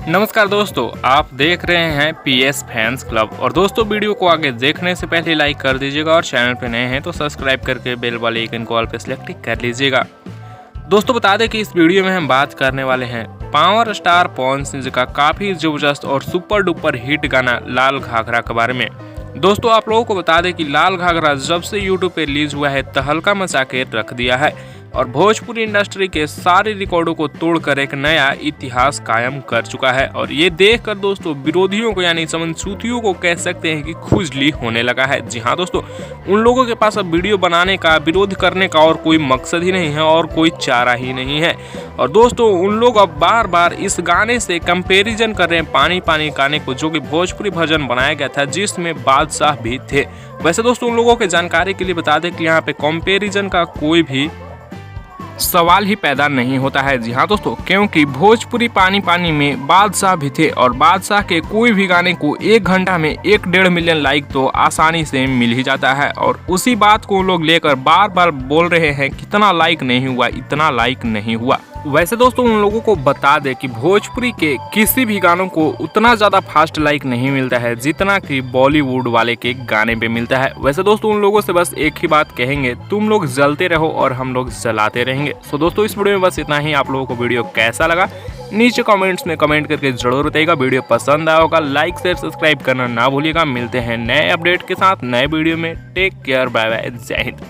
नमस्कार दोस्तों, आप देख रहे हैं पीएस फैंस क्लब। और दोस्तों, वीडियो को आगे देखने से पहले लाइक कर दीजिएगा और चैनल पे नए हैं तो सब्सक्राइब करके बेल वाले आइकन को ऑल पे सेलेक्ट कर लीजिएगा। दोस्तों, बता दें कि इस वीडियो में हम बात करने वाले हैं पावर स्टार पवन सिंह जी का काफ़ी ज़बरदस्त और सुपर डुपर हिट गाना लाल घाघरा के बारे में। दोस्तों, आप लोगों को बता दें कि लाल घाघरा जब से यूट्यूब पे रिलीज हुआ है तहलका मचा के रख दिया है और भोजपुरी इंडस्ट्री के सारे रिकॉर्डों को तोड़कर एक नया इतिहास कायम कर चुका है। और ये देखकर दोस्तों विरोधियों को यानी समझूतियों को कह सकते हैं कि खुजली होने लगा है। जी हाँ दोस्तों, उन लोगों के पास अब वीडियो बनाने का, विरोध करने का और कोई मकसद ही नहीं है और कोई चारा ही नहीं है। और दोस्तों, उन लोग अब बार बार इस गाने से कंपेरिजन कर रहे हैं पानी पानी गाने को, जो कि भोजपुरी भजन बनाया गया था जिसमें बादशाह भी थे। वैसे दोस्तों, उन लोगों के जानकारी के लिए बता दें कि यहाँ पे कंपेरिजन का कोई भी सवाल ही पैदा नहीं होता है। जी हाँ दोस्तों, क्योंकि भोजपुरी पानी पानी में बादशाह भी थे और बादशाह के कोई भी गाने को 1 घंटा में 1-1.5 मिलियन लाइक तो आसानी से मिल ही जाता है। और उसी बात को लोग लेकर बार बार बोल रहे हैं कितना लाइक नहीं हुआ, इतना लाइक नहीं हुआ। वैसे दोस्तों, उन लोगों को बता दें कि भोजपुरी के किसी भी गानों को उतना ज़्यादा फास्ट लाइक नहीं मिलता है जितना कि बॉलीवुड वाले के गाने पे मिलता है। वैसे दोस्तों, उन लोगों से बस एक ही बात कहेंगे, तुम लोग जलते रहो और हम लोग जलाते रहेंगे। तो दोस्तों, इस वीडियो में बस इतना ही। आप लोगों को वीडियो कैसा लगा नीचे कमेंट्स में कमेंट करके जरूर बताइएगा। वीडियो पसंद आया होगा लाइक शेयर सब्सक्राइब करना ना भूलिएगा। मिलते हैं नए अपडेट के साथ नए वीडियो में। टेक केयर, बाय बाय, जय हिंद।